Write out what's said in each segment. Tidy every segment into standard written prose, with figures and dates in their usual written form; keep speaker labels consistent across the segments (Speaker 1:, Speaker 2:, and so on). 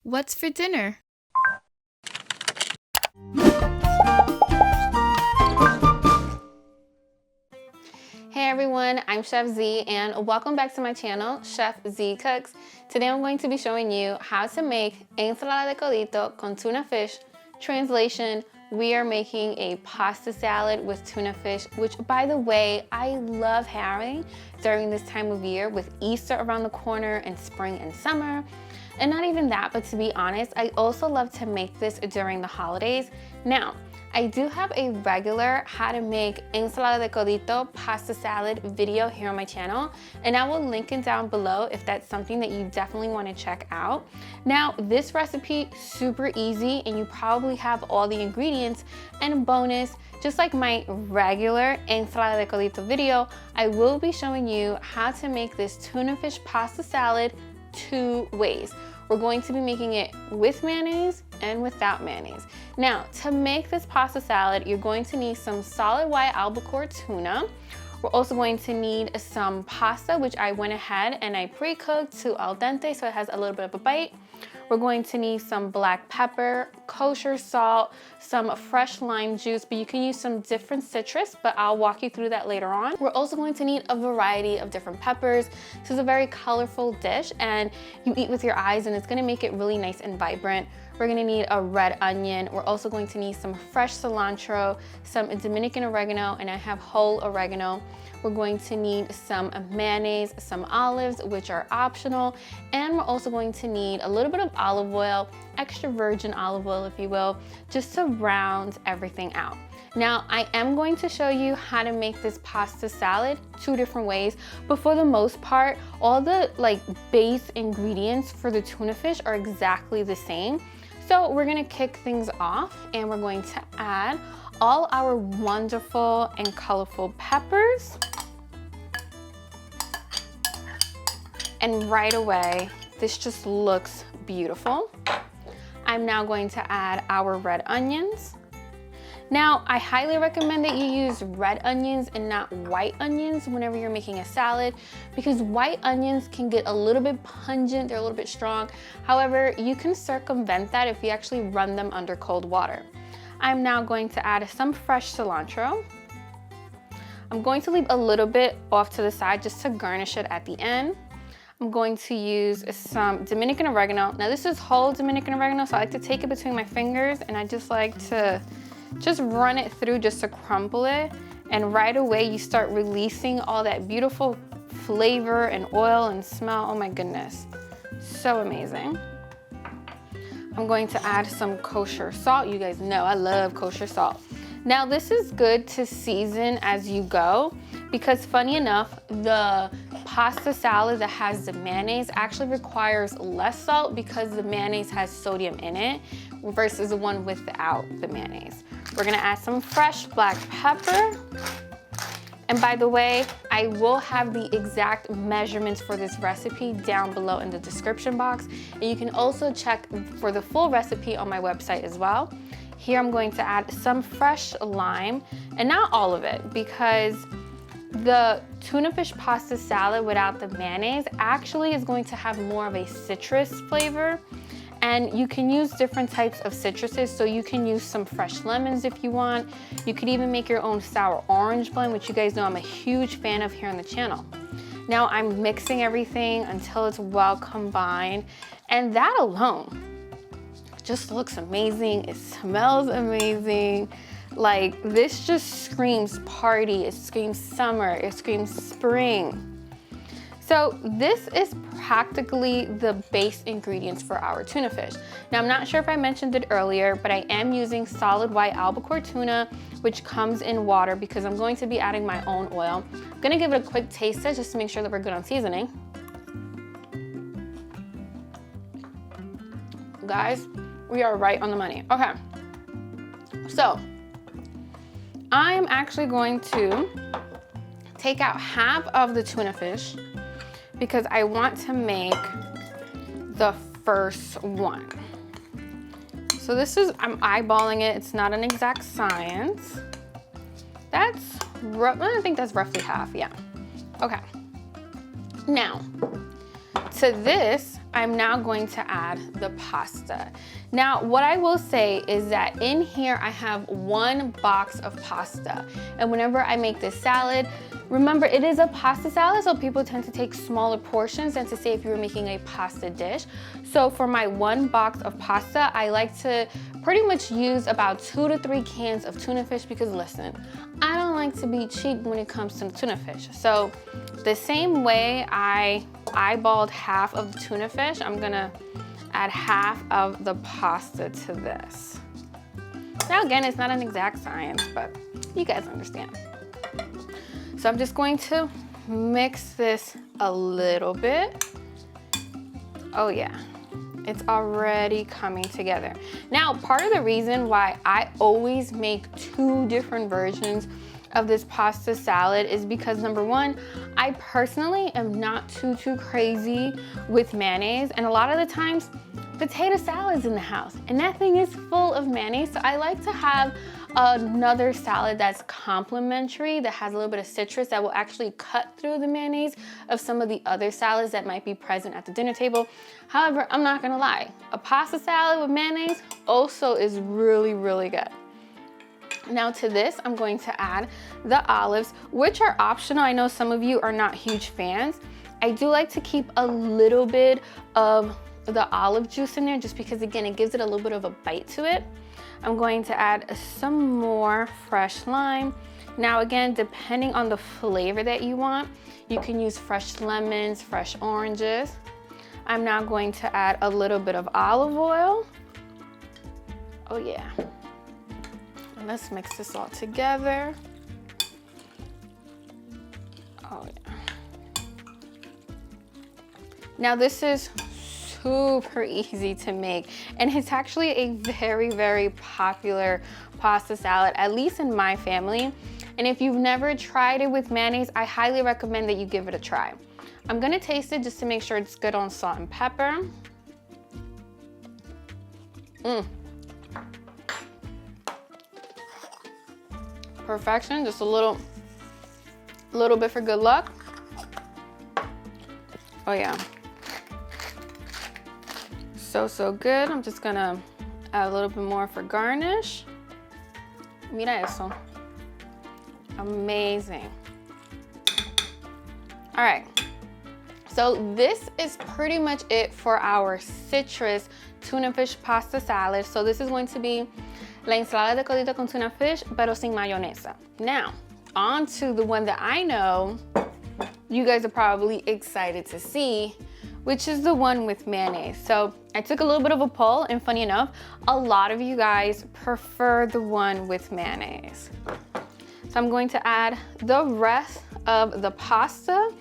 Speaker 1: What's for dinner?
Speaker 2: Hey everyone, I'm Chef Z and welcome back to my channel, Chef Z Cooks. Today I'm going to be showing you how to make ensalada de codito con tuna fish. Translation, we are making a pasta salad with tuna fish, which by the way, I love having during this time of year with Easter around the corner and spring and summer. And not even that, but to be honest, I also love to make this during the holidays. Now, I do have a regular how to make ensalada de codito pasta salad video here on my channel, and I will link it down below if that's something that you definitely want to check out. Now, this recipe, super easy, and you probably have all the ingredients, and bonus, just like my regular ensalada de codito video, I will be showing you how to make this tuna fish pasta salad 2 ways. We're going to be making it with mayonnaise and without mayonnaise. Now, to make this pasta salad, you're going to need some solid white albacore tuna. We're also going to need some pasta, which I went ahead and I pre-cooked to al dente, so it has a little bit of a bite. We're going to need some black pepper, kosher salt, some fresh lime juice, but you can use some different citrus, but I'll walk you through that later on. We're also going to need a variety of different peppers. This is a very colorful dish and you eat with your eyes and it's gonna make it really nice and vibrant. We're gonna need a red onion. We're also going to need some fresh cilantro, some Dominican oregano, and I have whole oregano. We're going to need some mayonnaise, some olives, which are optional, and we're also going to need a little bit of olive oil, extra virgin olive oil if you will, just to round everything out. Now, I am going to show you how to make this pasta salad 2 different ways, but for the most part, all the base ingredients for the tuna fish are exactly the same. So we're gonna kick things off and we're going to add all our wonderful and colorful peppers. And right away, this just looks beautiful. I'm now going to add our red onions. Now, I highly recommend that you use red onions and not white onions whenever you're making a salad, because white onions can get a little bit pungent, they're a little bit strong. However, you can circumvent that if you actually run them under cold water. I'm now going to add some fresh cilantro. I'm going to leave a little bit off to the side just to garnish it at the end. I'm going to use some Dominican oregano. Now this is whole Dominican oregano, so I like to take it between my fingers and I just like to just run it through just to crumble it. And right away you start releasing all that beautiful flavor and oil and smell. Oh my goodness, so amazing. I'm going to add some kosher salt. You guys know I love kosher salt. Now this is good to season as you go, because funny enough, the pasta salad that has the mayonnaise actually requires less salt because the mayonnaise has sodium in it versus the one without the mayonnaise. We're gonna add some fresh black pepper. And by the way, I will have the exact measurements for this recipe down below in the description box. And you can also check for the full recipe on my website as well. Here I'm going to add some fresh lime, and not all of it, because the tuna fish pasta salad without the mayonnaise actually is going to have more of a citrus flavor. And you can use different types of citruses, so you can use some fresh lemons if you want. You could even make your own sour orange blend, which you guys know I'm a huge fan of here on the channel. Now I'm mixing everything until it's well combined, and that alone just looks amazing. It smells amazing. Like, this just screams party, it screams summer, it screams spring. So this is practically the base ingredients for our tuna fish. Now, I'm not sure if I mentioned it earlier, but I am using solid white albacore tuna, which comes in water because I'm going to be adding my own oil. I'm gonna give it a quick taste test just to make sure that we're good on seasoning. Guys, we are right on the money. Okay, so I'm actually going to take out half of the tuna fish because I want to make the first one. So this is, I'm eyeballing it. It's not an exact science. That's, I think that's roughly half, yeah. Okay. Now, to this, I'm now going to add the pasta. Now, what I will say is that in here I have 1 box of pasta. And whenever I make this salad, remember it is a pasta salad, so people tend to take smaller portions than to say if you were making a pasta dish. So for my 1 box of pasta, I like to pretty much use about 2 to 3 cans of tuna fish because listen, I don't like to be cheap when it comes to tuna fish. So the same way I eyeballed half of the tuna fish, I'm gonna add half of the pasta to this. Now again, it's not an exact science, but you guys understand. So I'm just going to mix this a little bit. Oh yeah, it's already coming together. Now, part of the reason why I always make 2 different versions of this pasta salad is because number 1, I personally am not too crazy with mayonnaise, and a lot of the times potato salad's in the house and that thing is full of mayonnaise. So I like to have another salad that's complementary, that has a little bit of citrus, that will actually cut through the mayonnaise of some of the other salads that might be present at the dinner table. However, I'm not gonna lie, a pasta salad with mayonnaise also is really good. Now to this, I'm going to add the olives, which are optional. I know some of you are not huge fans. I do like to keep a little bit of the olive juice in there just because again, it gives it a little bit of a bite to it. I'm going to add some more fresh lime. Now again, depending on the flavor that you want, you can use fresh lemons, fresh oranges. I'm now going to add a little bit of olive oil. Oh yeah. And let's mix this all together. Oh yeah. Now this is super easy to make, and it's actually a very popular pasta salad, at least in my family. And if you've never tried it with mayonnaise, I highly recommend that you give it a try. I'm gonna taste it just to make sure it's good on salt and pepper. Perfection, just a little bit for good luck. Oh yeah. So good. I'm just gonna add a little bit more for garnish. Mira eso. Amazing. All right. So this is pretty much it for our citrus tuna fish pasta salad. So this is going to be la ensalada de coditos con tuna fish, pero sin mayonnaise. Now, on to the one that I know you guys are probably excited to see, which is the one with mayonnaise. So I took a little bit of a poll, and funny enough, a lot of you guys prefer the one with mayonnaise. So I'm going to add the rest of the pasta.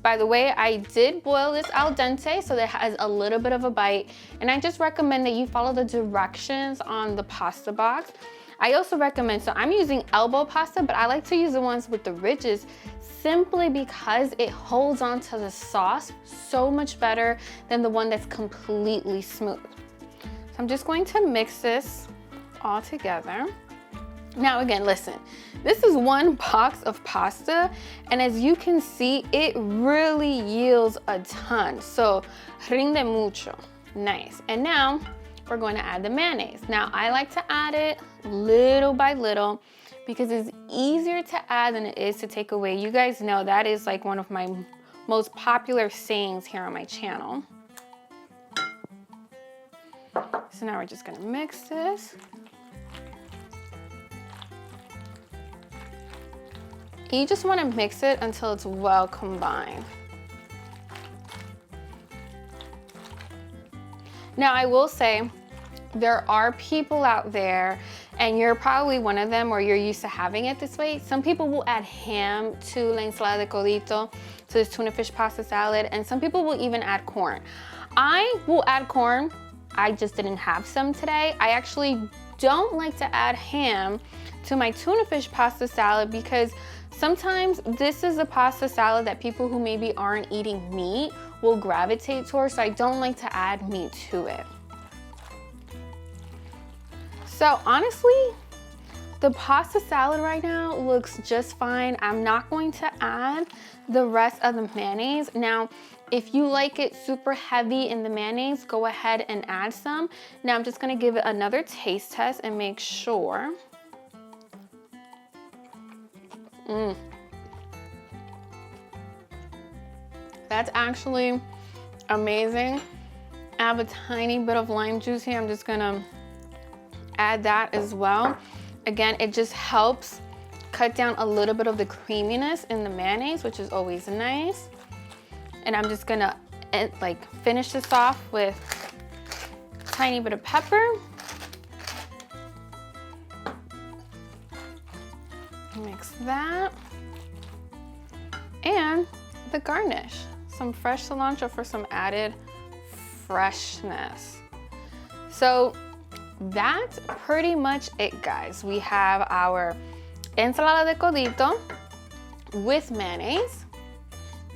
Speaker 2: By the way, I did boil this al dente, so that it has a little bit of a bite, and I just recommend that you follow the directions on the pasta box. I also recommend, so I'm using elbow pasta, but I like to use the ones with the ridges simply because it holds on to the sauce so much better than the one that's completely smooth. So I'm just going to mix this all together. Now again, listen, this is 1 box of pasta, and as you can see, it really yields a ton. So rinde mucho, nice. And now we're going to add the mayonnaise. Now I like to add it little by little because it's easier to add than it is to take away. You guys know that is like one of my most popular sayings here on my channel. So now we're just gonna mix this. You just want to mix it until it's well combined. Now I will say, there are people out there, and you're probably one of them, or you're used to having it this way. Some people will add ham to la ensalada de codito, to this tuna fish pasta salad, and some people will even add corn. I will add corn. I just didn't have some today. I actually don't like to add ham to my tuna fish pasta salad because sometimes this is a pasta salad that people who maybe aren't eating meat will gravitate towards, so I don't like to add meat to it. So honestly, the pasta salad right now looks just fine. I'm not going to add the rest of the mayonnaise. Now, If you like it super heavy in the mayonnaise, go ahead and add some. Now I'm just gonna give it another taste test and make sure. That's actually amazing. I have a tiny bit of lime juice here. I'm just gonna add that as well. Again, it just helps cut down a little bit of the creaminess in the mayonnaise, which is always nice. And I'm just gonna like finish this off with a tiny bit of pepper. Mix that. And the garnish, some fresh cilantro for some added freshness. So that's pretty much it, guys. We have our ensalada de codito with mayonnaise,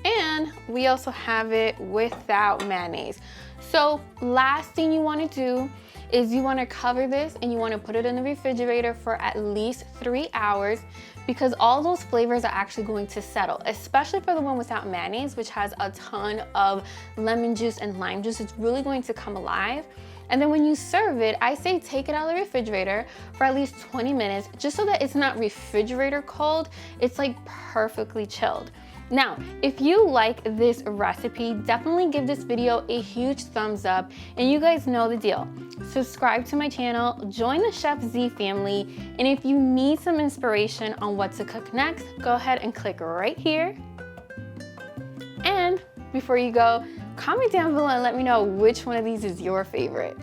Speaker 2: and we also have it without mayonnaise. So last thing you want to do is you want to cover this and you want to put it in the refrigerator for at least 3 hours, because all those flavors are actually going to settle, especially for the one without mayonnaise, which has a ton of lemon juice and lime juice. It's really going to come alive. And then when you serve it, I say take it out of the refrigerator for at least 20 minutes, just so that it's not refrigerator cold, it's like perfectly chilled. Now, if you like this recipe, definitely give this video a huge thumbs up, and you guys know the deal. Subscribe to my channel, join the Chef Z family, and if you need some inspiration on what to cook next, go ahead and click right here. And before you go, comment down below and let me know which one of these is your favorite.